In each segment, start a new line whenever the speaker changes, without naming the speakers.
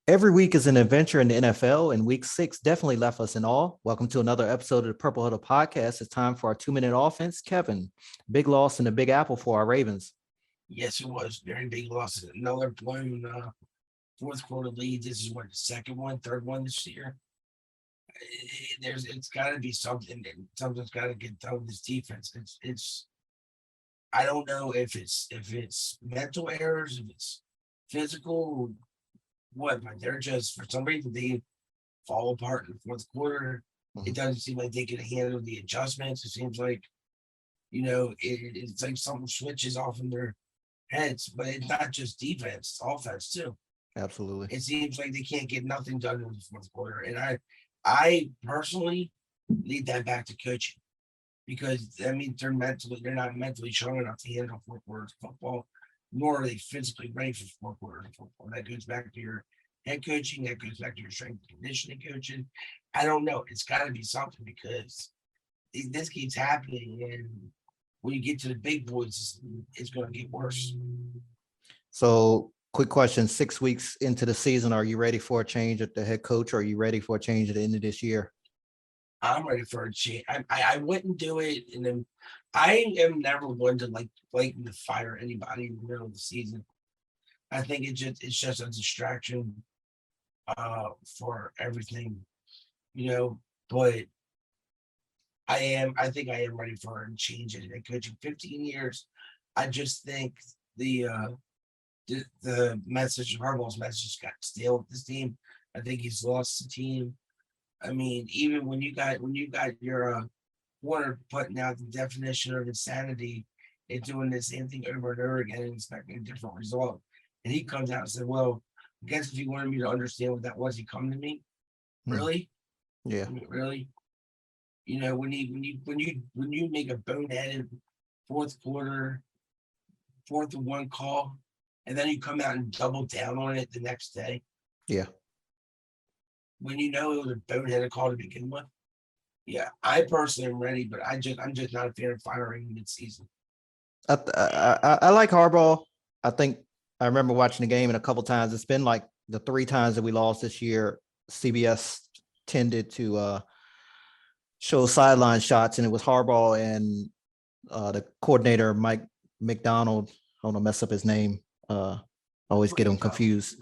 Every week is an adventure in the NFL, and week 6 definitely left us in awe. Welcome to another episode of the Purple Huddle Podcast. It's time for our 2-minute offense. Kevin, big loss in the Big Apple for our Ravens.
Yes, it was very big loss. Another blown fourth quarter lead. This is what the second one, third one this year. It's got to be something. Something's got to get done with this defense. It's. I don't know if it's mental errors, if it's physical, what. But they're just for some reason they fall apart in the fourth quarter. It
Mhm.
doesn't seem like they can handle the adjustments. It seems like it's like something switches off in their heads, but it's not just defense, it's offense too.
Absolutely.
It seems like they can't get nothing done in the fourth quarter. And I personally lead that back to coaching because that means they're not mentally strong enough to handle four quarters of football, nor are they physically ready for four quarters of football. That goes back to your head coaching, that goes back to your strength and conditioning coaching. I don't know. It's got to be something because this keeps happening, and when you get to the big boys, it's going to get worse.
So, quick question: 6 weeks into the season, are you ready for a change at the head coach, or are you ready for a change at the end of this year?
I'm ready for a change. I wouldn't do it, and then I am never one to like blatant to fire anybody in the middle of the season. I think it's just a distraction for everything, you know. But I think I am ready for a change in coaching. 15 years. I just think the uh the message, Harbaugh's message got stale with this team. I think he's lost the team. I mean, even when you got your Warner putting out the definition of insanity and doing the same thing over and over again and expecting a different result. And he comes out and said, well, I guess if you wanted me to understand what that was, he come to me.
Hmm.
Really?
Yeah.
I mean, really? When you make a boneheaded fourth quarter, fourth and one call, and then you come out and double down on it the next day,
Yeah.
when you know it was a boneheaded call to begin with. Yeah, I personally am ready, but I'm just not a fan of firing mid-season.
I like Harbaugh. I think I remember watching the game and a couple times. It's been like the 3 times that we lost this year. CBS tended to show sideline shots, and it was Harbaugh and the coordinator Mike McDonald. I don't know, mess up his name. Always get them confused.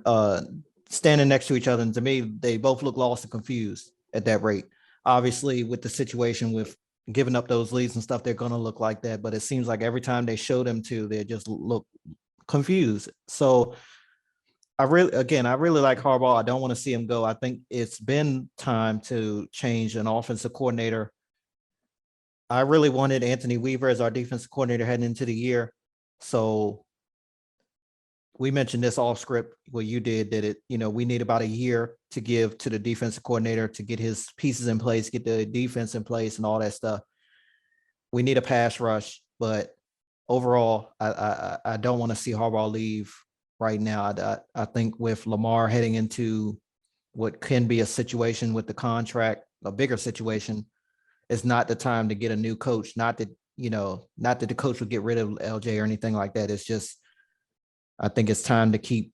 Uh, Standing next to each other, and to me, they both look lost and confused at that rate. Obviously, with the situation with giving up those leads and stuff, they're going to look like that. But it seems like every time they show them to, they just look confused. So I really like Harbaugh. I don't want to see him go. I think it's been time to change an offensive coordinator. I really wanted Anthony Weaver as our defensive coordinator heading into the year. So we mentioned this off script what you did that we need about a year to give to the defensive coordinator to get his pieces in place, get the defense in place and all that stuff. We need a pass rush, but overall, I don't want to see Harbaugh leave right now. I think with Lamar heading into what can be a situation with the contract, a bigger situation, it's not the time to get a new coach. Not that the coach would get rid of LJ or anything like that. It's just I think it's time to keep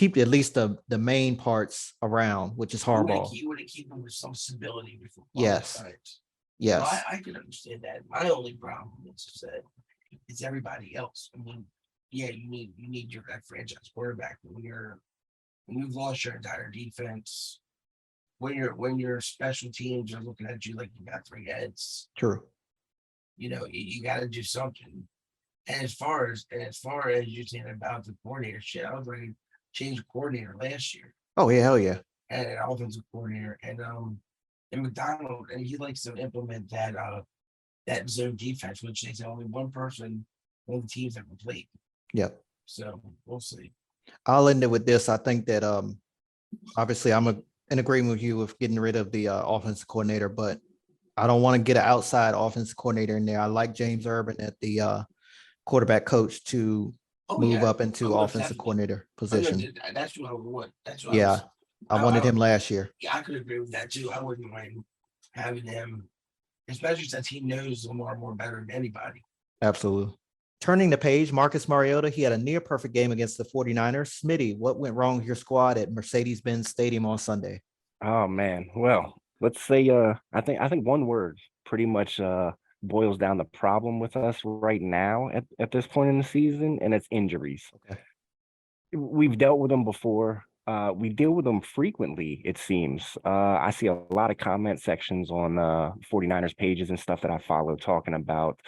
at least the main parts around, which is
You want to
Harbaugh.
keep you want to keep them with some stability before quality
Yes,
times. No, I,
yes,
I can understand that. My only problem is just that it's everybody else. I mean, yeah, you need your that franchise quarterback, but when you've lost your entire defense, when your special teams are looking at you like you got three heads,
true.
you got to do something. And as far as you're saying about the coordinator shit, I was ready to change the coordinator last year
Oh yeah, hell yeah,
and an offensive coordinator and McDonald, and he likes to implement that zone defense, which is only one person on the teams ever played.
yeah.
So we'll see.
I'll end it with this. I think that obviously in agreement with you with getting rid of the offensive coordinator, but I don't want to get an outside offensive coordinator in there. I like James Urban at the quarterback coach to
Oh
move
yeah.
up into
Oh no,
offensive
definitely.
coordinator
Oh no,
position.
that's what I would want. That's what I
Yeah,
was.
I wanted
I
him last year.
Yeah, I could agree with that too. I wouldn't mind having him, especially since he knows Lamar more better than anybody.
Absolutely. Turning the page, Marcus Mariota, he had a near perfect game against the 49ers. Smitty, what went wrong with your squad at Mercedes-Benz Stadium on Sunday?
Oh man. Well, let's say I think one word pretty much boils down the problem with us right now at this point in the season, and it's injuries.
Okay.
We've dealt with them before. We deal with them frequently, it seems. I see a lot of comment sections on 49ers pages and stuff that I follow talking about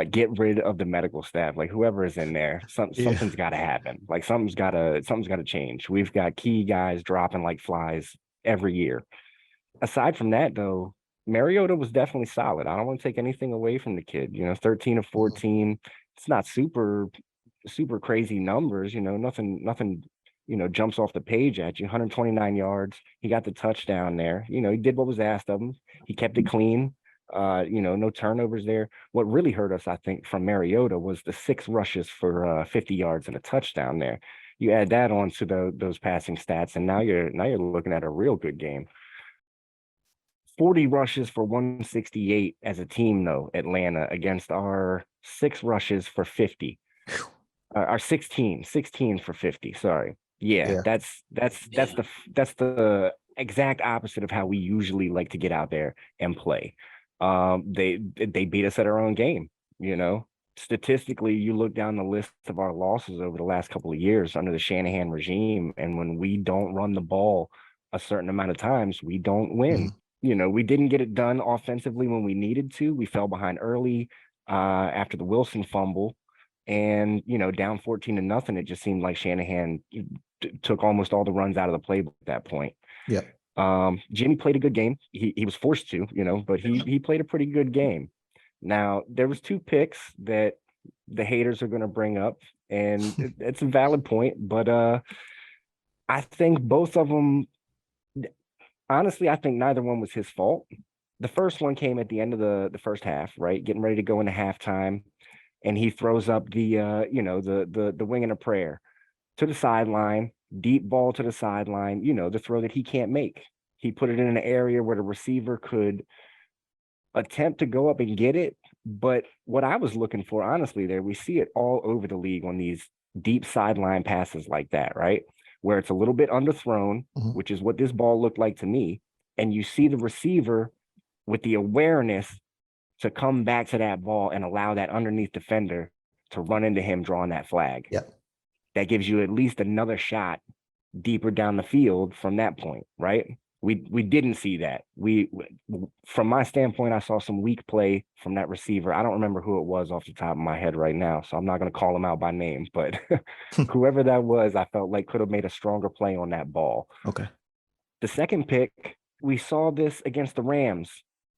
get rid of the medical staff, like whoever is in there.
Yeah.
Something's got to happen. Like something's got to change. We've got key guys dropping like flies every year. Aside from that, though, Mariota was definitely solid. I don't want to take anything away from the kid. 13 of 14. It's not super crazy numbers. Nothing. Jumps off the page at you. 129 yards. He got the touchdown there. He did what was asked of him. He kept it clean. No turnovers there. What really hurt us, I think, from Mariota was the 6 rushes for 50 yards and a touchdown there. You add that on to those passing stats, and now you're looking at a real good game. 40 rushes for 168 as a team, though, Atlanta, against our 6 rushes for 50. Our 16 for 50. Sorry. Yeah. That's the exact opposite of how we usually like to get out there and play. They beat us at our own game. Statistically, you look down the list of our losses over the last couple of years under the Shanahan regime, and when we don't run the ball a certain amount of times, we don't win. We didn't get it done offensively when we needed to. We fell behind early after the Wilson fumble, and down 14-0. It just seemed like Shanahan took almost all the runs out of the playbook at that point.
Yeah.
Jimmy played a good game. He was forced to, but he played a pretty good game. Now, there was 2 picks that the haters are going to bring up, and it's a valid point, but I think both of them, honestly, I think neither one was his fault. The first one came at the end of the first half, right? Getting ready to go into halftime, and he throws up the wing and a prayer to the sideline, deep ball to the sideline, the throw that he can't make. He put it in an area where the receiver could attempt to go up and get it. But what I was looking for, honestly, there, we see it all over the league on these deep sideline passes like that, right? Where it's a little bit underthrown, which is what this ball looked like to me. And you see the receiver with the awareness to come back to that ball and allow that underneath defender to run into him drawing that flag.
Yep.
That gives you at least another shot deeper down the field from that point, right? We didn't see that. From my standpoint, I saw some weak play from that receiver. I don't remember who it was off the top of my head right now, so I'm not going to call him out by name, but whoever that was, I felt like could have made a stronger play on that ball.
Okay.
The second pick, we saw this against the Rams,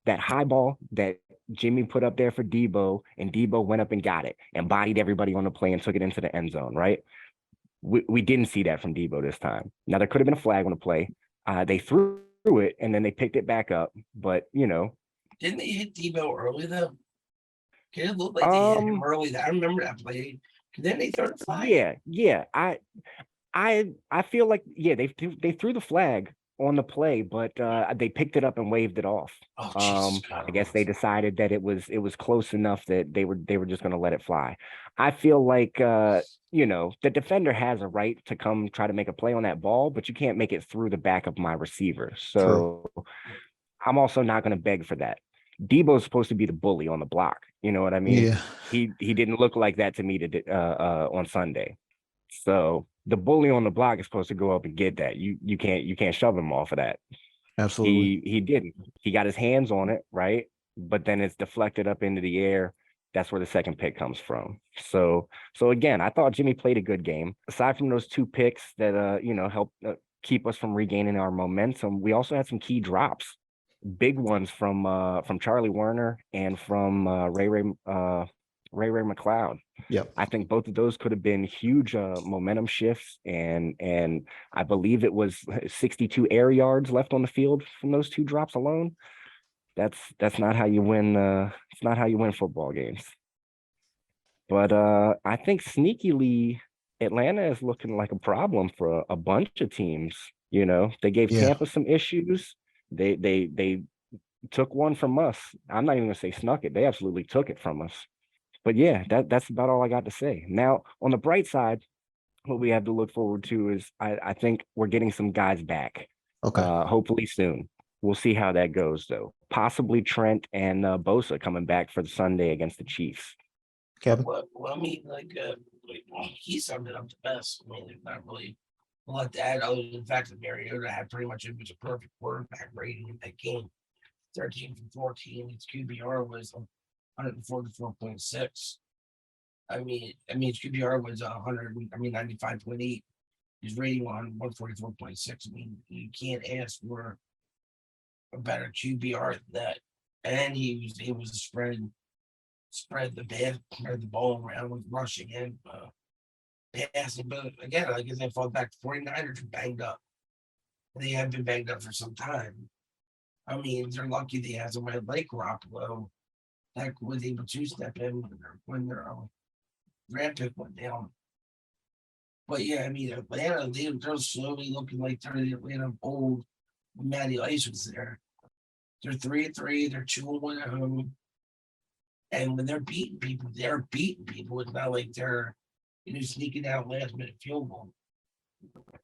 that high ball that Jimmy put up there for Debo, and Debo went up and got it and bodied everybody on the play and took it into the end zone, right? We didn't see that from Debo this time. Now, there could have been a flag on the play. They threw it, and then they picked it back up. But,
Didn't they hit Debo early, though? It looked like they hit him early. I remember that play. Then they threw the flag.
Yeah. I feel like, they threw the flag on the play, but they picked it up and waved it off. I guess they decided that it was close enough that they were just going to let it fly. I feel like the defender has a right to come try to make a play on that ball, but you can't make it through the back of my receiver. So True. I'm also not going to beg for that. Debo's supposed to be the bully on the block. You know what I mean?
Yeah.
He didn't look like that to me on Sunday. So the bully on the block is supposed to go up and get that. You can't shove him off of that.
Absolutely.
He didn't. He got his hands on it, right? But then it's deflected up into the air. That's where the second pick comes from. So again, I thought Jimmy played a good game. Aside from those 2 picks that helped keep us from regaining our momentum, we also had some key drops, big ones from Charlie Werner and from Ray McLeod.
Yep.
I think both of those could have been huge momentum shifts, and I believe it was 62 air yards left on the field from those 2 drops alone. That's not how you win. It's not how you win football games. But I think sneakily, Atlanta is looking like a problem for a bunch of teams. They gave Tampa some issues. They took one from us. I'm not even gonna say snuck it. They absolutely took it from us. But yeah, that's about all I got to say. Now, on the bright side, what we have to look forward to is I think we're getting some guys back.
Okay.
Hopefully soon. We'll see how that goes though. Possibly Trent and Bosa coming back for the Sunday against the Chiefs.
Kevin.
Well, I mean, he summed it up the best. I mean, there's not really a lot to add other than the fact that Mariota had pretty much, it was a perfect quarterback rating in that game. 13 from 14. Its QBR was 144.6. I mean, its QBR was 95.8. His rating on 144.6. I mean, you can't ask for a better QBR than that. And he was able to spread the ball around with rushing and passing. But again, like as I fall back, the 49ers are banged up. They have been banged up for some time. I mean, they're lucky they have somebody like Garoppolo that was able to step in when their draft pick went down. But yeah, I mean, Atlanta, they're slowly looking like they're the Atlanta old when Matty Ice was there. They're 3-3, they're 2-1 at home. And when they're beating people, they're beating people. It's not like they're sneaking out last minute field goal.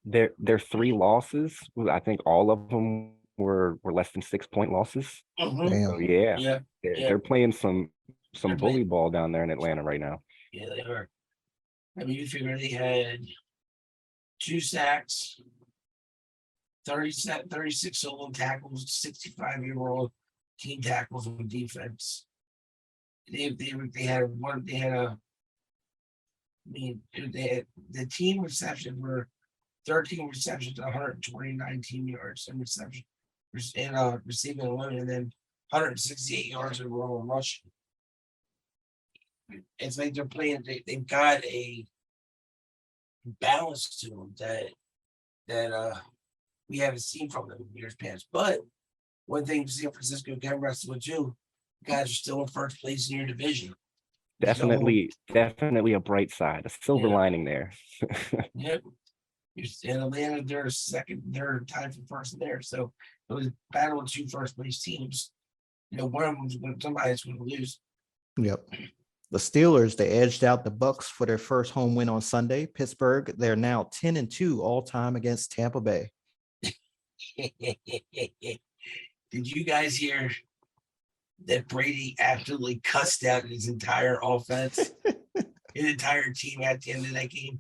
Their 3 losses, I think all of them were less than 6-point losses.
Mhm.
Damn.
So yeah,
Yeah,
they're playing some
They're
bully
playing-
ball down there in Atlanta right now.
yeah, they are. I mean, you figure they had 2 sacks, 36 solo tackles, 65-year-old team tackles on defense. They had one. They had a. I mean, the team reception were 13 receptions, 129 team yards and reception, and receiving alone, and then 168 yards overall rushing. It's like they're playing. They've got a balance to them that we haven't seen from them in years past. But one thing San Francisco can rest with too, guys are still in first place in your division.
Definitely a bright side, a silver
Yeah.
lining there.
Yep. In Atlanta, they're second, they're tied for first there. So it was battling 2 first place teams. One of them's when somebody's going to lose.
Yep. The Steelers, they edged out the Bucks for their first home win on Sunday. Pittsburgh, they're now 10-2 all time against Tampa Bay.
Did you guys hear that Brady absolutely cussed out his entire offense, his entire team at the end of that game?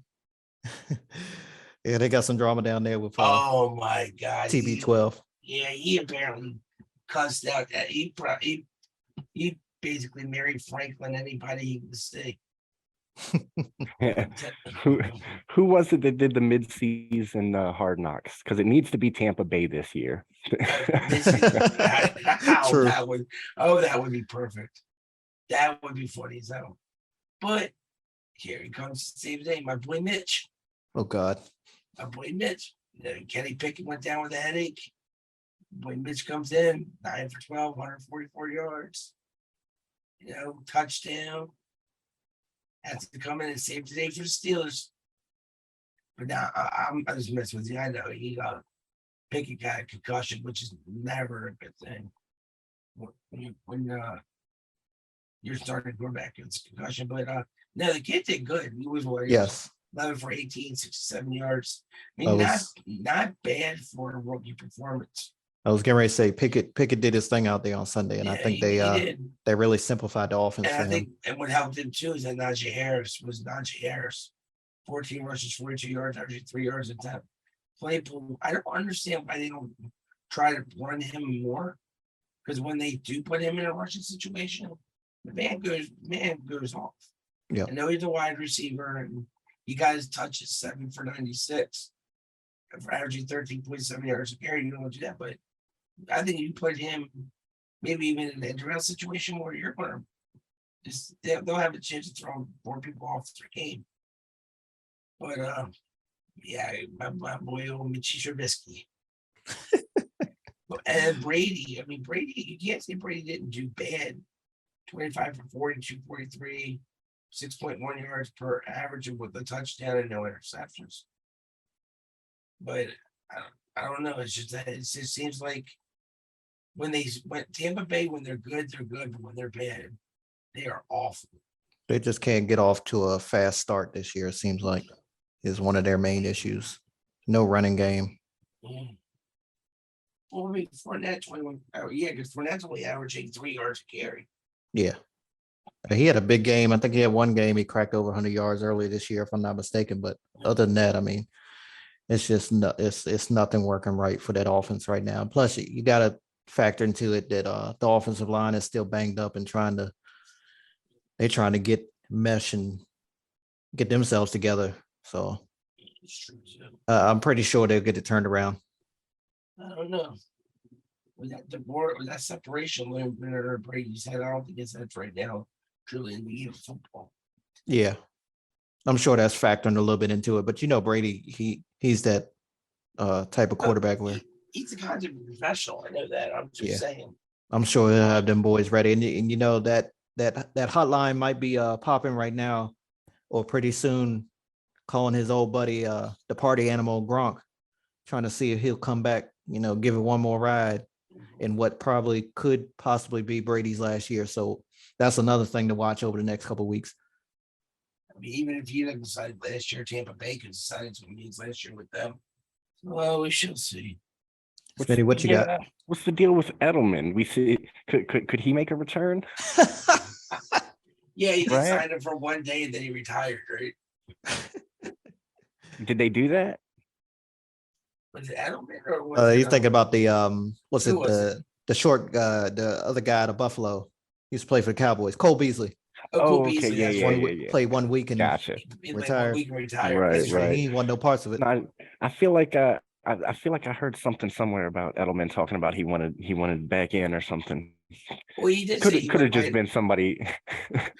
Yeah, they got some drama down there with
Oh my God.
TB12.
Yeah, he apparently cussed out that he basically married Franklin, anybody he could see.
Who was it that did the mid-season Hard Knocks? Because it needs to be Tampa Bay this year.
True.
That would be perfect. That would be funny as hell. But here he comes to save the day, my boy Mitch.
Oh God.
My boy Mitch. Kenny Pickett went down with a headache. Boy Mitch comes in, 9 for 12, 144 yards. Touchdown. Has to come in and save the day for the Steelers. But now I just mess with you. I know he Pickett got a concussion, which is never a good thing. When you're starting quarterback, it's concussion. But no, the kid did good. He was what?
Yes.
11 for 18, 67 yards. I mean, not bad for a rookie performance.
I was getting ready to say Pickett did his thing out there on Sunday, and I think
he did.
they really simplified the offense
And
for
I think,
him.
and what helped him too is that Najee Harris. 14 rushes, 42 yards, actually 3 yards a attempt. Claypool, I don't understand why they don't try to run him more. Because when they do put him in a rushing situation, the man goes off.
Yeah.
I know he's a wide receiver, and he got his touches 7 for 96, for averaging 13.7 yards a carry. You don't want to do that, but I think you put him maybe even in an end-around situation where you're going to just they'll have a chance to throw more people off their game. But yeah, my boy old Mitchie Trubisky. And Brady, you can't say Brady didn't do bad. 25 for 40, 243, 6.1 yards per average with a touchdown and no interceptions. But I don't know. It's just that it just seems like when Tampa Bay, when they're good, but when they're bad, they are awful.
They just can't get off to a fast start this year. It seems like is one of their main issues. No running game.
Yeah. Well, I mean, Fournette 21. Yeah, because Fournette's only averaging 3 yards a carry.
Yeah. He had a big game. I think he had one game. He cracked over 100 yards earlier this year, if I'm not mistaken. But other than that, I mean, it's just it's nothing working right for that offense right now. Plus, you got to factor into it that the offensive line is still banged up and they're trying to get mesh and get themselves together. So
It's true, too.
I'm pretty sure they'll get it turned around.
I don't know. With that separation loom under Brady's head, I don't think it's that right now. Truly in the game of football.
Yeah. I'm sure that's factoring a little bit into it. But Brady, he's that type of quarterback where
He's a kind of professional. I know that. I'm just saying.
I'm sure he'll have them boys ready. And you know that hotline might be popping right now or pretty soon, calling his old buddy the party animal Gronk, trying to see if he'll come back, give it one more ride in what probably could possibly be Brady's last year. So that's another thing to watch over the next couple of weeks.
I mean, even if he didn't decide last year, Tampa Bay could decide what it means last year with them. Well, we shall see.
Smitty, what you got?
What's the deal with Edelman? We see could he make a return?
Yeah, he
Right?
signed him for one day and then he retired, right?
Did they do that?
Was it Edelman or was
He's
it,
thinking about the
who was
the short the other guy out of Buffalo. He used to play for the Cowboys, Cole Beasley.
Cole
okay,
Beasley,
yeah,
that's
yeah,
right.
yeah.
Played 1 week and
Gotcha.
He played
Retired.
1 week and retired.
Right,
That's
right.
he won no parts of it.
No, I feel like I feel like I heard something somewhere about Edelman talking about he wanted back in or something.
Well, he did.
Could
say he
have
went
just
right-
been somebody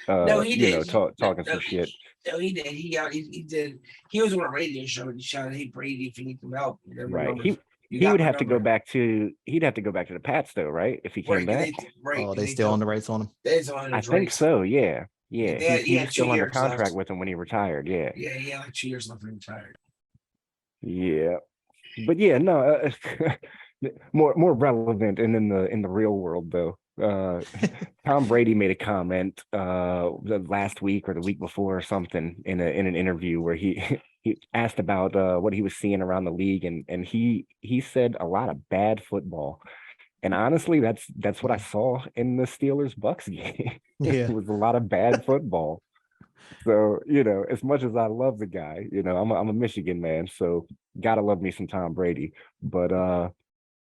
No, he did.
talking
No,
some shit.
No, he did. He did. He was on a radio show and he shouted, "Hey Brady, if you need some help, you know, my
Right.
numbers. You
He
got
would
my
have to go
number."
back to the Pats though, right? If he came
Right,
back.
right.
Oh, they still on the race on him.
They's on
I
his
think
race.
so, yeah. Yeah. He
He had
was still
2
under
years
contract
left.
with him when he retired, yeah.
Yeah, he had like 2 years left to retire.
Yeah. But yeah, no, more relevant and in the real world though. Tom Brady made a comment the last week or the week before or something in an interview where he asked about what he was seeing around the league and he said a lot of bad football. And honestly, that's what I saw in the Steelers Bucks game.
Yeah.
It was a lot of bad football. So, as much as I love the guy, I'm a Michigan man, so gotta love me some Tom Brady. But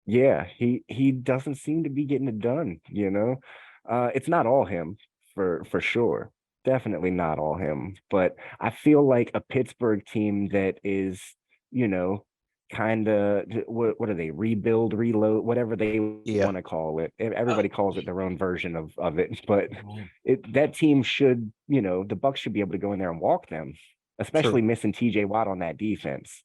yeah, he doesn't seem to be getting it done, It's not all him for sure. Definitely not all him. But I feel like a Pittsburgh team that is, kind of what are they, rebuild, reload, whatever they want to call it. Everybody calls it their own version of it, but that team should, the Bucks should be able to go in there and walk them, especially missing TJ Watt on that defense.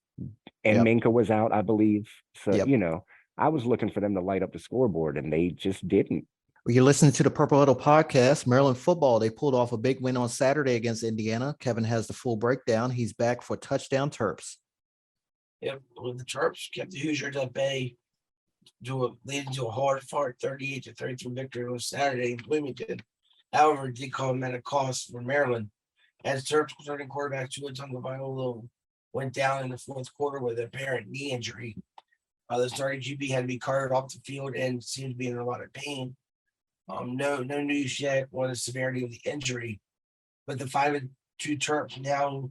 And Minka was out, I believe. So, I was looking for them to light up the scoreboard and they just didn't.
Well, you're listening to the Purple Huddle Podcast. Maryland football, they pulled off a big win on Saturday against Indiana. Kevin has the full breakdown. He's back for touchdown Terps.
Yep, well, the Terps kept the Hoosiers at bay, leading to a hard-fought 38-33 victory on Saturday in Bloomington. However, it did come at a cost for Maryland, as Terps starting quarterback Tua Tagovailoa went down in the fourth quarter with an apparent knee injury. The starting GB had to be carted off the field and seemed to be in a lot of pain. No news yet on the severity of the injury, but the 5-2 Terps now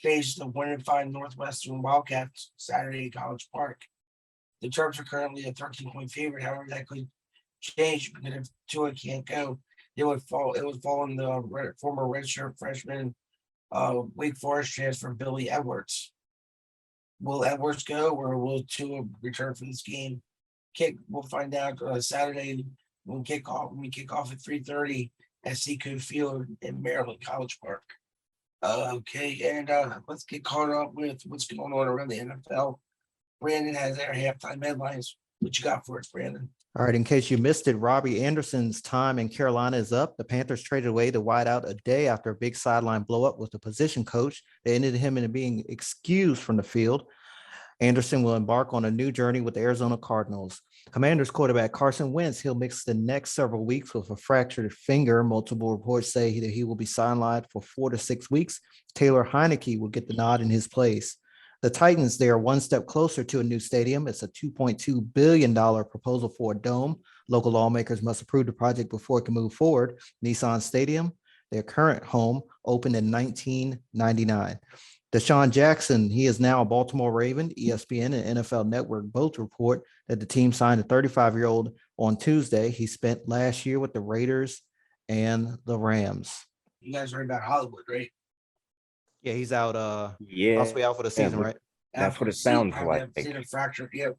face the 1-5 Northwestern Wildcats Saturday at College Park. The Terps are currently a 13-point favorite. However, that could change because if Tua can't go, it would fall on the former redshirt freshman Wake Forest transfer Billy Edwards. Will Edwards go or will Tua return for this game? We'll find out Saturday when we kick off at 3:30 at Seacoast Field in Maryland, College Park. Okay, and let's get caught up with what's going on around the NFL. Brandon has their halftime headlines. What you got for us, Brandon?
All right, in case you missed it, Robbie Anderson's time in Carolina is up. The Panthers traded away the wideout a day after a big sideline blow up with the position coach. They ended him in being excused from the field. Anderson will embark on a new journey with the Arizona Cardinals. Commanders quarterback Carson Wentz, he'll miss the next several weeks with a fractured finger. Multiple reports say that he will be sidelined for 4 to 6 weeks. Taylor Heineke will get the nod in his place. The Titans, they are one step closer to a new stadium. It's a $2.2 billion proposal for a dome. Local lawmakers must approve the project before it can move forward. Nissan Stadium, their current home, opened in 1999. Deshaun Jackson, he is now a Baltimore Raven. ESPN and NFL Network both report that the team signed a 35-year-old on Tuesday. He spent last year with the Raiders and the Rams.
You guys heard about Hollywood, right?
Yeah, he's out.
Yeah,
possibly out for the season,
but
right?
that's what it sounds like.
Fracture. Yep.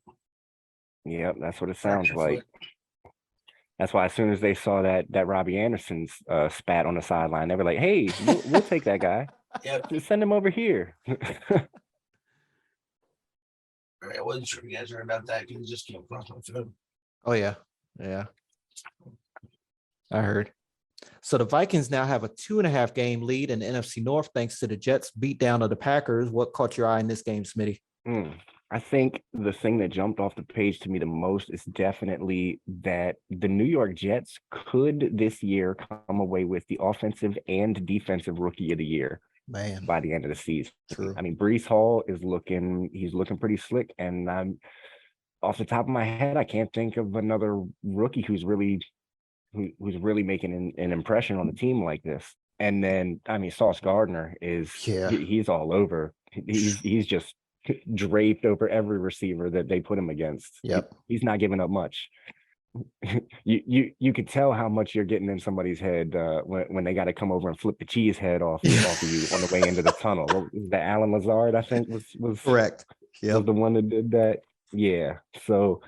Yep, that's what it sounds
Fracture
like.
foot.
That's why as soon as they saw that Robbie Anderson's spat on the sideline, they were like, "Hey, we'll take that guy.
Yep.
Just send him over here."
All right, I wasn't sure if you guys heard about that because it just came across my phone.
Oh, yeah. Yeah. I heard. So the Vikings now have a 2.5 game lead in the NFC North thanks to the Jets beatdown of the Packers. What caught your eye in this game, Smitty?
I think the thing that jumped off the page to me the most is definitely that the New York Jets could this year come away with the offensive and defensive rookie of the year by the end of the season.
True.
I mean, Breece Hall is looking pretty slick, and I'm off the top of my head, I can't think of another rookie who's really making an impression on the team like this. And then, I mean, Sauce Gardner he's all over. He's just draped over every receiver that they put him against.
Yep.
He's not giving up much. You could tell how much you're getting in somebody's head when they got to come over and flip the cheese head off of you on the way into the tunnel. The Alan Lazard, I think, was
correct. Yeah,
was the one that did that. Yeah. So,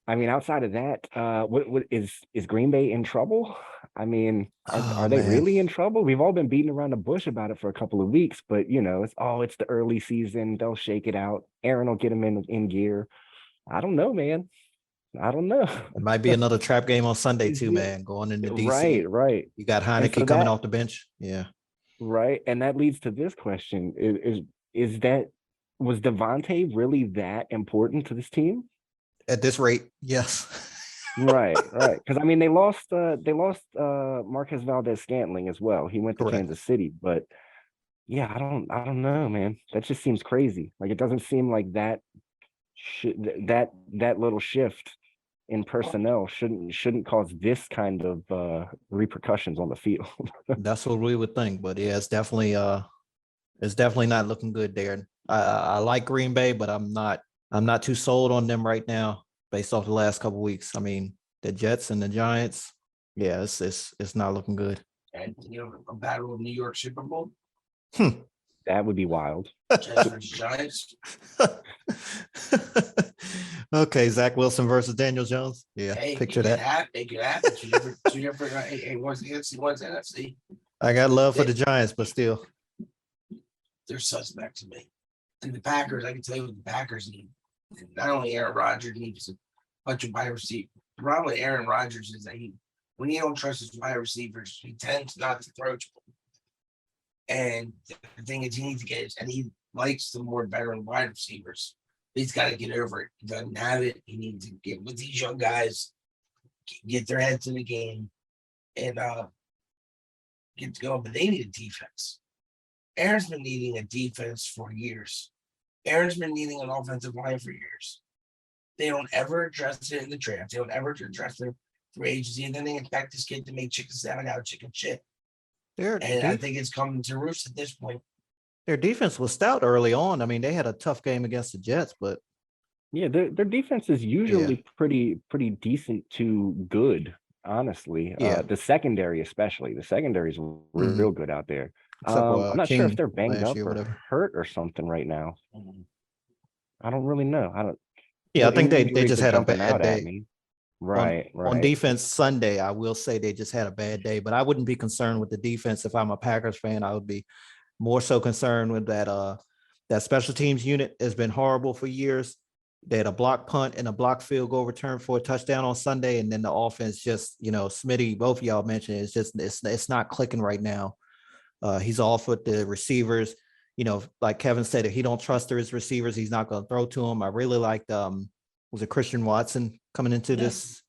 I mean, outside of that, what is Green Bay in trouble? I mean, are they really in trouble? We've all been beating around the bush about it for a couple of weeks, but it's the early season. They'll shake it out. Aaron will get them in gear. I don't know, man. I don't know.
It might be another trap game on Sunday too, man. Going into DC.
Right.
You got Heineke coming off the bench. Yeah.
Right. And that leads to this question: was Devontae really that important to this team?
At this rate, yes.
Right. Because I mean, they lost Marquez Valdez-Scantling as well. He went to Kansas City, but yeah, I don't know, man. That just seems crazy. Like, it doesn't seem like that little shift in personnel shouldn't cause this kind of repercussions on the field.
That's what we would think, but yeah, it's definitely not looking good there. I like Green Bay, but I'm not too sold on them right now based off the last couple of weeks. I mean, the Jets and the Giants, yeah, it's not looking good.
And a battle of New York Super Bowl.
That would be wild.
Jets versus Giants.
Okay, Zach Wilson versus Daniel Jones. Yeah, picture that.
It could happen. Two different. One's NFC, one's NFC.
I got love for the Giants, but still,
they're suspect to me. And the Packers, I can tell you what the Packers need. Not only Aaron Rodgers needs a bunch of wide receivers. The problem with Aaron Rodgers is that when you don't trust his wide receivers, he tends not to throw to them. And the thing is, he needs to get it, and he likes the more veteran wide receivers. He's got to get over it. He doesn't have it. He needs to get with these young guys, get their heads in the game, and get to go. But they need a defense. Aaron's been needing a defense for years. Aaron's been needing an offensive line for years. They don't ever address it in the draft. They don't ever address their free agency, and then they expect this kid to make chicken salad out of chicken shit. I think it's coming to roost at this point.
Their defense was stout early on. I mean, they had a tough game against the Jets, but
yeah, their defense is usually pretty decent to good, honestly. The secondary, especially. The secondary is real good out there. I'm not sure if they're banged up or hurt or something right now. I don't really know.
I think they just had a bad day.
Right.
On defense Sunday, I will say they just had a bad day, but I wouldn't be concerned with the defense. If I'm a Packers fan, I would be more so concerned with that special teams unit has been horrible for years. They had a block punt and a block field goal return for a touchdown on Sunday, and then the offense just, Smitty, both of y'all mentioned it's not clicking right now. He's off with the receivers. like Kevin said, if he don't trust his receivers, he's not going to throw to them. I really liked was it Christian Watson coming into this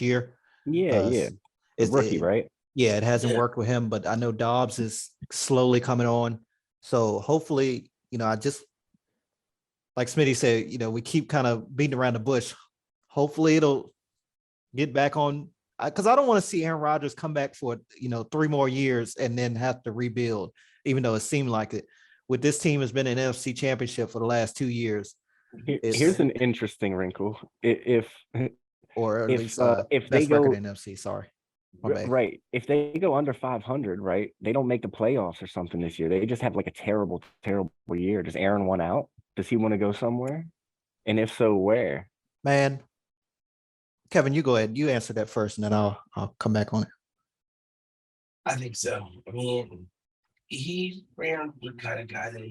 year?
Yeah, yeah. The rookie, right?
Yeah, it hasn't worked with him, but I know Dobbs is slowly coming on. So hopefully, I just like Smitty said, we keep kind of beating around the bush. Hopefully it'll get back on, because I don't want to see Aaron Rodgers come back for 3 more years and then have to rebuild, even though it seemed like it. With this team has been an NFC championship for the last 2 years.
Here's an interesting wrinkle. If
they go in NFC, sorry.
Right. If they go under 500, right, they don't make the playoffs or something this year. They just have like a terrible, terrible year. Does Aaron want out? Does he want to go somewhere? And if so, where?
Man, Kevin, you go ahead. You answer that first, and then I'll come back on it.
I think so. I mean, he's Aaron the kind of guy that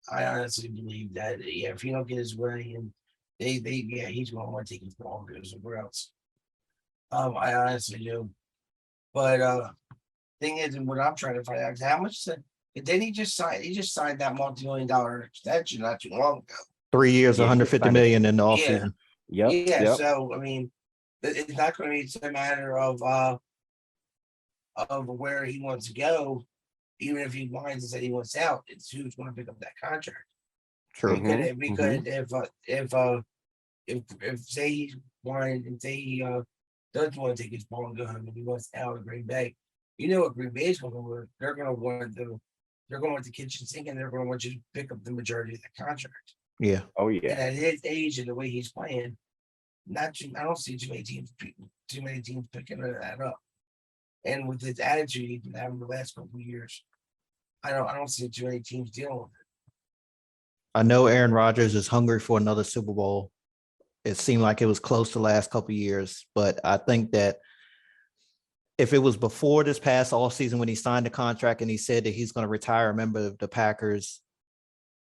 I honestly believe that if he don't get his way, and he's going to want to take his ball and go somewhere else. I honestly do. But thing is, and what I'm trying to find out is how much then he just signed that multi-million-dollar extension not too long ago.
3 years, 150 million in the offseason.
Yep.
So I mean, it's not going to be just a matter of where he wants to go. Even if he whines and says he wants out, it's who's going to pick up that contract.
True.
Because if say he whines and say he doesn't want to take his ball and go home and he wants out of Green Bay, what Green Bay is going to do? They're going to want the kitchen sink, and they're going to want you to pick up the majority of the contract.
Yeah.
Oh yeah.
And at his age and the way he's playing, I don't see too many teams picking that up. And with his attitude he's been having the last couple of years, I don't see too many teams dealing with it.
I know Aaron Rodgers is hungry for another Super Bowl. It seemed like it was close the last couple of years, but I think that if it was before this past all season when he signed the contract and he said that he's going to retire a member of the Packers,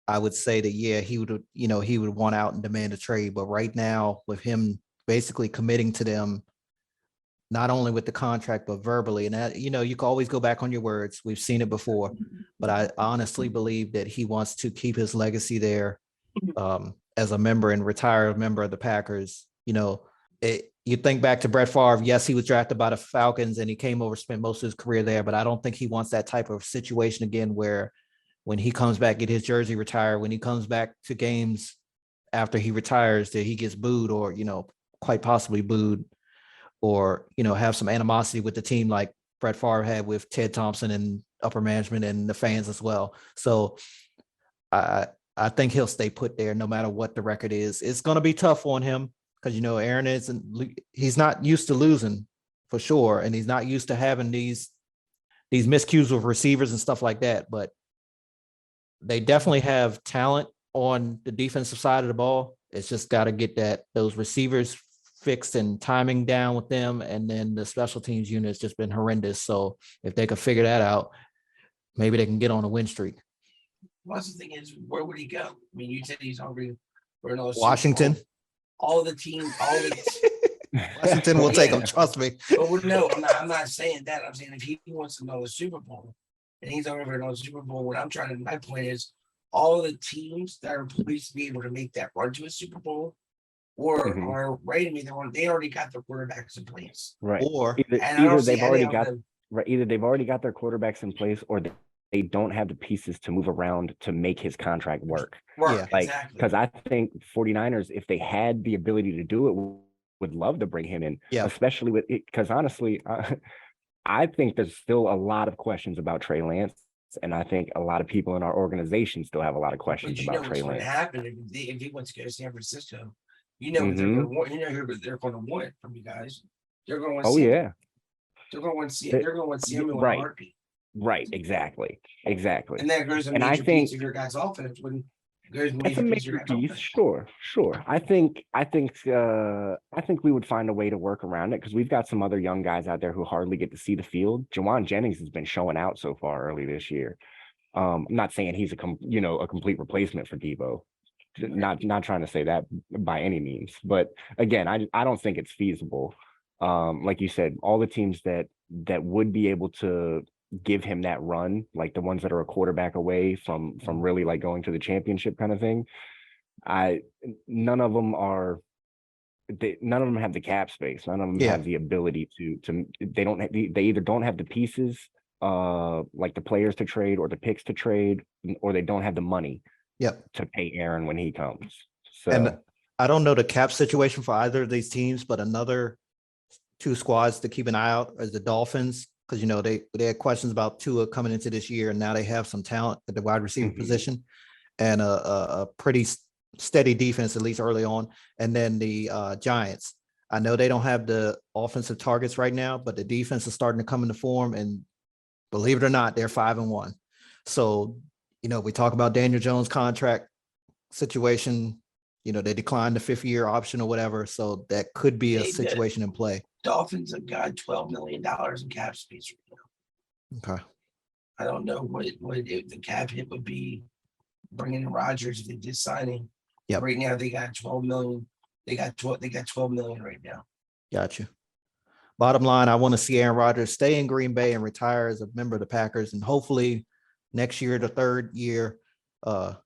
I would say that, yeah, he would want out and demand a trade. But right now, with him basically committing to them, not only with the contract, but verbally, and that, you can always go back on your words. We've seen it before, but I honestly believe that he wants to keep his legacy there as a member and retire a member of the Packers. You think back to Brett Favre. Yes, he was drafted by the Falcons and he came over, spent most of his career there, but I don't think he wants that type of situation again where when he comes back, get his jersey retired, when he comes back to games after he retires, that he gets booed or, quite possibly booed, or, have some animosity with the team like Brett Favre had with Ted Thompson and upper management and the fans as well. So I think he'll stay put there no matter what the record is. It's going to be tough on him because, Aaron he's not used to losing for sure. And he's not used to having these miscues with receivers and stuff like that. But they definitely have talent on the defensive side of the ball. It's just got to get those receivers fixed and timing down with them. And then the special teams unit has just been horrendous. So if they could figure that out, maybe they can get on a win streak.
Well, the thing is, where would he go? I mean, you said he's hungry for another
Washington.
All the teams,
Washington will take him. Trust me.
But no, I'm not saying that. I'm saying if he wants another Super Bowl and he's hungry for another Super Bowl, my point is all the teams that are poised to be able to make that run to a Super Bowl or are ready to make that run, they already got their quarterbacks in place.
Right.
Or
either they've already got their quarterbacks in place, or they don't have the pieces to move around to make his contract work.
Right.
Yeah.
Exactly.
Because I think 49ers, if they had the ability to do it, would love to bring him in.
Yeah.
Especially with it, because honestly, I think there's still a lot of questions about Trey Lance. And I think a lot of people in our organization still have a lot of questions about Trey Lance.
What's going to happen if he wants to go to San Francisco? What they're going to want. Who they're going to want from you guys. They're going to want.
Oh yeah.
They're going to want to see. They're going to want to see him in a heartbeat.
Right. Exactly.
And that goes a major piece of your guys' offense when.
It's a major piece, sure. I think we would find a way to work around it because we've got some other young guys out there who hardly get to see the field. Jawan Jennings has been showing out so far early this year. I'm not saying he's a complete replacement for Debo. Not trying to say that by any means, but again, I don't think it's feasible. Like you said, all the teams that would be able to give him that run, like the ones that are a quarterback away from really like going to the championship kind of thing. None of them have the cap space. None of them
Yeah.
have the ability to they either don't have the pieces, like the players to trade or the picks to trade, or they don't have the money
Yep.
to pay Aaron when he comes. So
And I don't know the cap situation for either of these teams, but another two squads to keep an eye out is the Dolphins, because they had questions about Tua coming into this year, and now they have some talent at the wide receiver position and a pretty steady defense, at least early on. And then the Giants. I know they don't have the offensive targets right now, but the defense is starting to come into form, and believe it or not, they're 5-1. So, we talk about Daniel Jones' contract situation. They declined the 5th-year option or whatever. So that could be a situation in play.
Dolphins have got $12 million in cap space right now.
Okay.
I don't know what if the cap hit would be bringing in Rodgers if they did signing.
Yep.
Right now they got 12 million. They got 12 million right now.
Gotcha. Bottom line, I want to see Aaron Rodgers stay in Green Bay and retire as a member of the Packers, and hopefully next year, the 3rd year,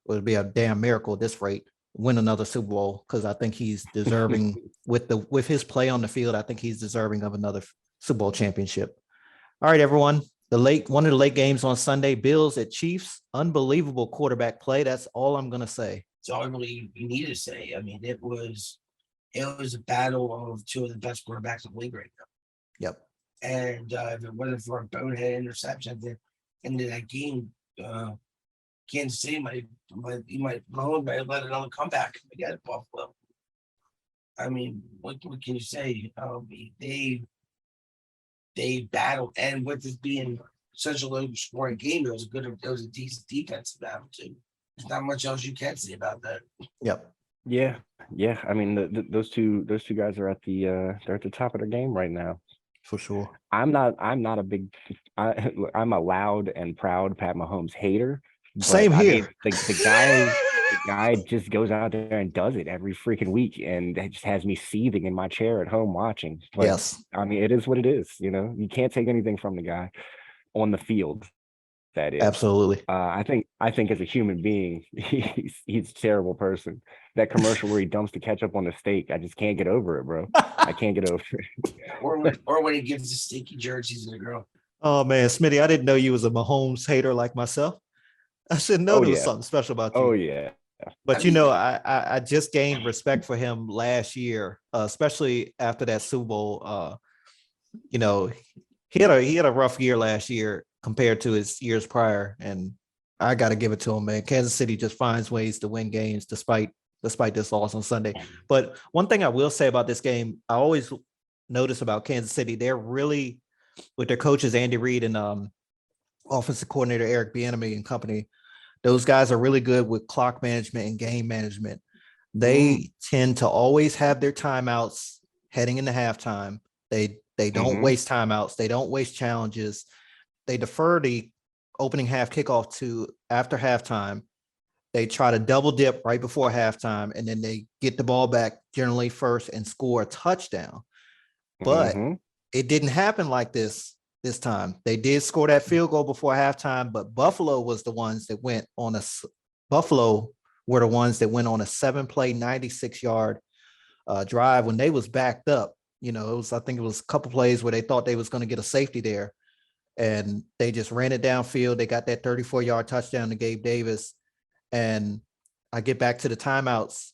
would be a damn miracle at this rate, win another Super Bowl, because I think he's deserving with his play on the field. I think he's deserving of another Super Bowl championship. All right, everyone. One of the late games on Sunday, Bills at Chiefs. Unbelievable quarterback play. That's all I'm gonna say.
That's all really you need to say. I mean, it was a battle of two of the best quarterbacks in the league right now.
Yep.
And if it wasn't for a bonehead interception at the end of that game, Kansas City might let another comeback against Buffalo. I mean, what can you say? They battled, and with this being such a low scoring game, it was a decent defensive battle too. There's not much else you can say about that.
Yep.
Yeah. I mean, those two guys are at the top of their game right now.
For sure.
I'm not I'm a loud and proud Pat Mahomes hater.
Same here.
The guy just goes out there and does it every freaking week, and it just has me seething in my chair at home watching. But,
yes.
I mean, it is what it is. You can't take anything from the guy on the field. That is
absolutely.
I think as a human being, he's a terrible person. That commercial where he dumps the ketchup on the steak, I just can't get over it, bro. I can't get over it.
or when he gives the stinky jerseys to the girl.
Oh man, Smitty, I didn't know you was a Mahomes hater like myself. I should know there was something special about you.
Oh yeah.
But I just gained respect for him last year, especially after that Super Bowl. He had a rough year last year compared to his years prior, and I got to give it to him, man. Kansas City just finds ways to win games despite this loss on Sunday. But one thing I will say about this game, I always notice about Kansas City, they're really, with their coaches Andy Reid and offensive coordinator Eric Bieniemy and company, those guys are really good with clock management and game management. They tend to always have their timeouts heading into halftime. They don't waste timeouts. They don't waste challenges. They defer the opening half kickoff to after halftime. They try to double dip right before halftime, and then they get the ball back generally first and score a touchdown. But it didn't happen like this time. They did score that field goal before halftime, but Buffalo were the ones that went on a 7-play, 96-yard drive when they was backed up. I think it was a couple plays where they thought they was going to get a safety there, and they just ran it downfield. They got that 34-yard touchdown to Gabe Davis. And I get back to the timeouts.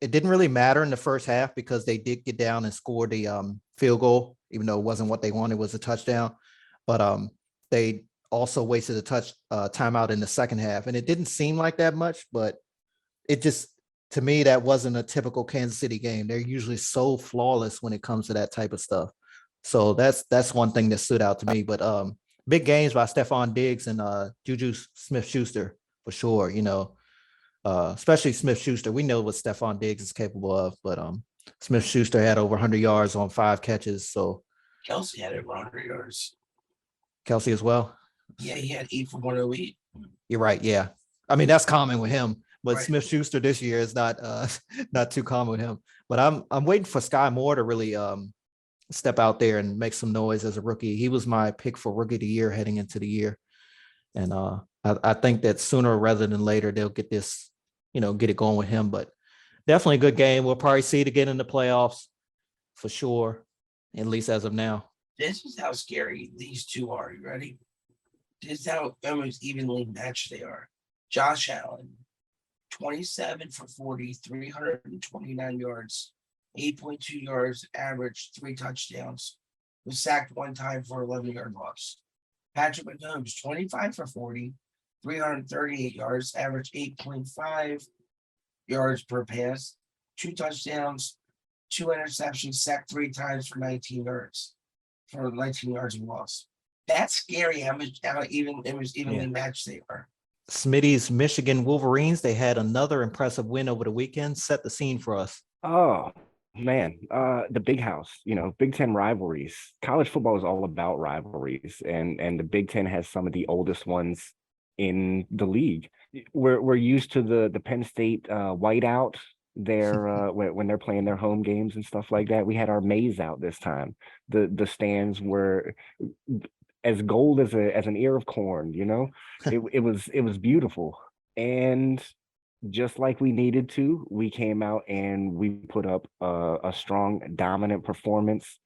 It didn't really matter in the first half because they did get down and score the field goal, even though it wasn't what they wanted, it was a touchdown. But they also wasted a timeout in the second half. And it didn't seem like that much, but it just, to me, that wasn't a typical Kansas City game. They're usually so flawless when it comes to that type of stuff. So that's one thing that stood out to me. But big games by Stephon Diggs and Juju Smith-Schuster for sure. Especially Smith-Schuster. We know what Stephon Diggs is capable of, but Smith-Schuster had over 100 yards on 5 catches. So
Kelsey had over 100 yards.
Kelsey as well?
Yeah, he had 8 for 108.
You're right. Yeah. I mean, that's common with him, but
Right.
Smith-Schuster this year is not too common with him. But I'm waiting for Sky Moore to really step out there and make some noise as a rookie. He was my pick for rookie of the year heading into the year. And I think that sooner rather than later, they'll get this, get it going with him. But definitely a good game. We'll probably see it again in the playoffs for sure, at least as of now.
This is how scary these two are. You ready? This is how almost evenly matched they are. Josh Allen, 27 for 40, 329 yards, 8.2 yards average, 3 touchdowns. Was sacked 1 time for 11-yard loss. Patrick Mahomes, 25 for 40, 338 yards, average 8.5 yards per pass, 2 touchdowns, 2 interceptions, sacked 3 times for 19 yards of loss. That's scary how evenly matched they are.
Smitty's Michigan Wolverines, they had another impressive win over the weekend. Set the scene for us.
Oh, man, the big house, Big Ten rivalries. College football is all about rivalries, and the Big Ten has some of the oldest ones in the league. We're used to the Penn State whiteout there when they're playing their home games and stuff like that. We had our maize out this time. The stands were as gold as an ear of corn. It was beautiful. And just like we needed to, we came out and we put up a strong, dominant performance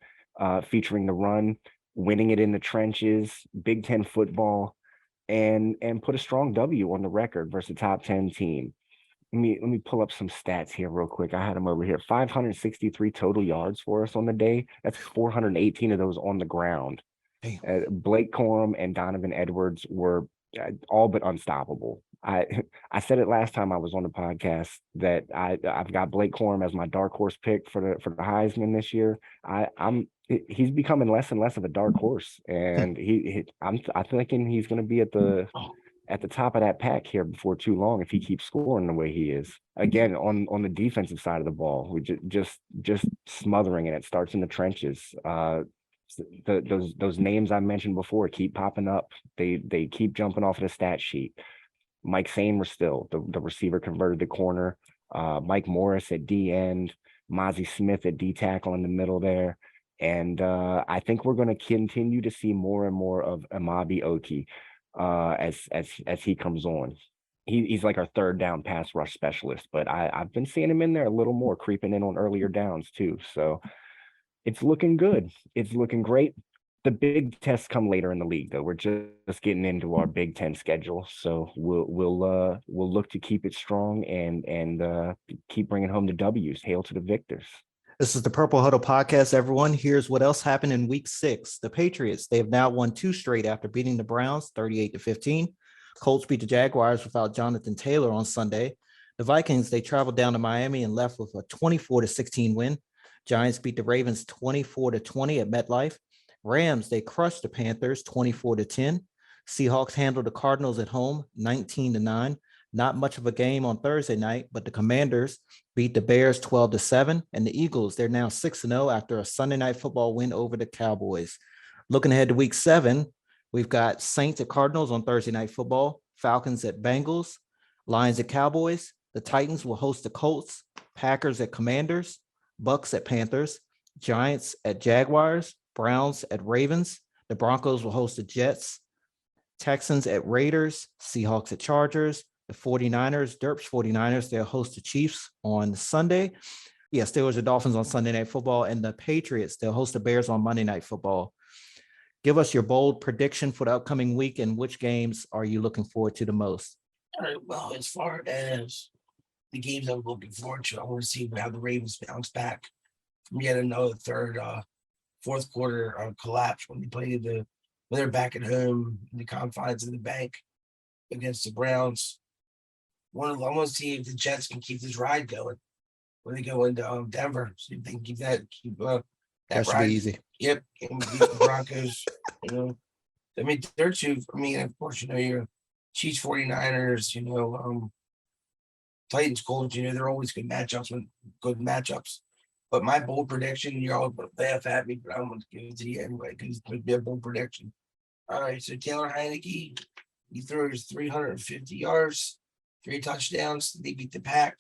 featuring the run, winning it in the trenches, Big Ten football, and put a strong W on the record versus a top 10 team. Let me pull up some stats here real quick. I had them over here. 563 total yards for us on the day. That's 418 of those on the ground. Blake Corum and Donovan Edwards were all but unstoppable. I said it last time I was on the podcast that I've got Blake Corum as my dark horse pick for the Heisman this year. He's becoming less and less of a dark horse, and I'm thinking he's going to be at the top of that pack here before too long if he keeps scoring the way he is. Again, on the defensive side of the ball, we just smothering it. It starts in the trenches. Those names I mentioned before keep popping up. They keep jumping off of the stat sheet. Mike Sainristil, the receiver converted to corner. Mike Morris at D end. Mozzie Smith at D tackle in the middle there. And I think we're going to continue to see more and more of Amabi Oki as he comes on. He's like our third down pass rush specialist, but I've been seeing him in there a little more, creeping in on earlier downs too. So it's looking good. It's looking great. The big tests come later in the league, though. We're just getting into our Big Ten schedule, so we'll look to keep it strong and keep bringing home the W's. Hail to the victors.
This is the Purple Huddle Podcast, everyone. Here's what else happened in Week 6. The Patriots, they have now won 2 straight after beating the Browns 38-15. Colts beat the Jaguars without Jonathan Taylor on Sunday. The Vikings, they traveled down to Miami and left with a 24-16 win. Giants beat the Ravens 24-20 at MetLife. Rams, they crushed the Panthers 24-10. Seahawks handled the Cardinals at home 19-9. Not much of a game on Thursday night, but the Commanders beat the Bears 12-7. And the Eagles, they're now 6-0 after a Sunday night football win over the Cowboys. Looking ahead to Week 7, we've got Saints at Cardinals on Thursday night football, Falcons at Bengals, Lions at Cowboys. The Titans will host the Colts, Packers at Commanders, Bucks at Panthers, Giants at Jaguars, Browns at Ravens. The Broncos will host the Jets, Texans at Raiders, Seahawks at Chargers. The 49ers, Derp's 49ers, they'll host the Chiefs on Sunday. Yeah, Steelers and Dolphins on Sunday Night Football. And the Patriots, they'll host the Bears on Monday Night Football. Give us your bold prediction for the upcoming week and which games are you looking forward to the most?
All right, well, as far as the games I'm looking forward to, I want to see how the Ravens bounce back from yet another fourth quarter collapse when they're back at home in the confines of the bank against the Browns. I want to see if the Jets can keep this ride going when they go into Denver. See if they can keep that
That should
ride.
be easy.
Yep, and beat the Broncos. They're two. Of course, your Chiefs, 49ers. Titans, Colts. They're always good matchups. But my bold prediction, you're all going to laugh at me, but I'm going to give it to you anyway because it's going to be a bold prediction. All right, so Taylor Heineke, he throws 350 yards, 3 touchdowns. They beat the Pack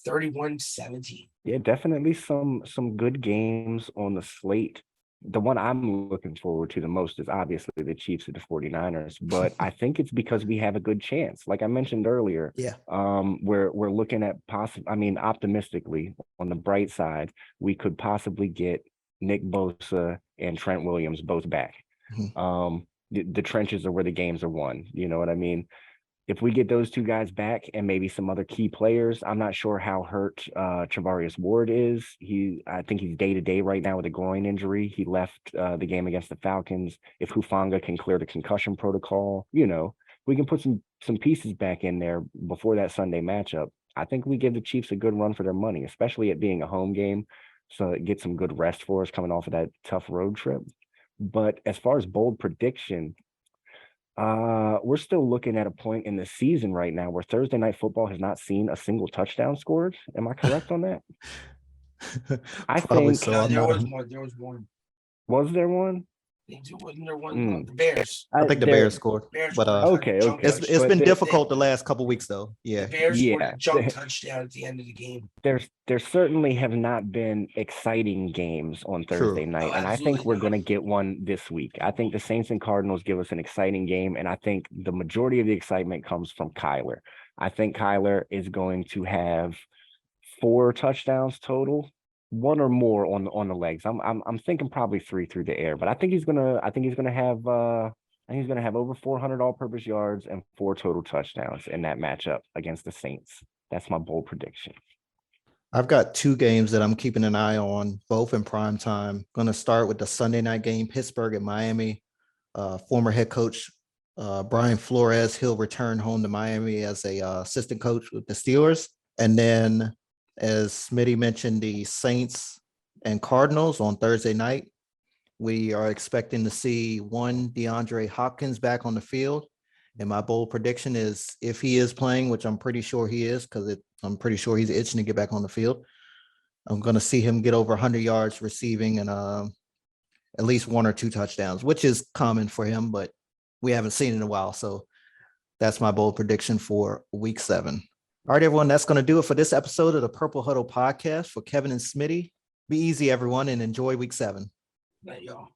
31-17.
Yeah, definitely some good games on the slate the one I'm looking forward to the most is obviously the Chiefs and the 49ers, but I think it's because we have a good chance. Like I mentioned earlier,
Yeah.
we're looking at optimistically on the bright side, we could possibly get Nick Bosa and Trent Williams both back. The trenches are where the games are won. You know what I mean? If we get those two guys back and maybe some other key players, I'm not sure how hurt Travarius Ward is. I think he's day-to-day right now with a groin injury. He left the game against the Falcons. If Hufanga can clear the concussion protocol, we can put some pieces back in there before that Sunday matchup. I think we give the Chiefs a good run for their money, especially it being a home game. So it gets some good rest for us coming off of that tough road trip. But as far as bold prediction, we're still looking at a point in the season right now where Thursday Night Football has not seen a single touchdown scored. Am I correct on that? I
Probably
think
so.
No,
I'm
there
not-
was one. There was one.
Was there one?
Wasn't there one? The Bears.
I think the Bears scored,
Bears
but
scored a
okay.
junk
it's
touchdown.
been
But
difficult the last couple weeks though. Yeah,
The Bears scored
Yeah.
a junk touchdown at the end of the game.
There certainly have not been exciting games on Thursday
True.
night,
Oh,
and I think
absolutely
we're
not.
going to get one this week. I think the Saints and Cardinals give us an exciting game, and I think the majority of the excitement comes from Kyler. I think Kyler is going to have 4 touchdowns total, one or more on the legs. I'm thinking probably 3 through the air, but I think he's gonna have over 400 all-purpose yards and 4 total touchdowns in that matchup against the Saints. That's my bold prediction.
I've got 2 games that I'm keeping an eye on, both in prime time. Going to start with the Sunday night game, Pittsburgh at Miami. Former head coach Brian Flores, he'll return home to Miami as a assistant coach with the Steelers. And then, as Smitty mentioned, the Saints and Cardinals on Thursday night. We are expecting to see one DeAndre Hopkins back on the field. And my bold prediction is if he is playing, which I'm pretty sure he is, because I'm pretty sure he's itching to get back on the field. I'm going to see him get over 100 yards receiving and at least 1 or 2 touchdowns, which is common for him, but we haven't seen it in a while. So that's my bold prediction for week 7. All right, everyone, that's going to do it for this episode of the Purple Huddle Podcast. For Kevin and Smitty, be easy, everyone, and enjoy week 7.
Night, y'all.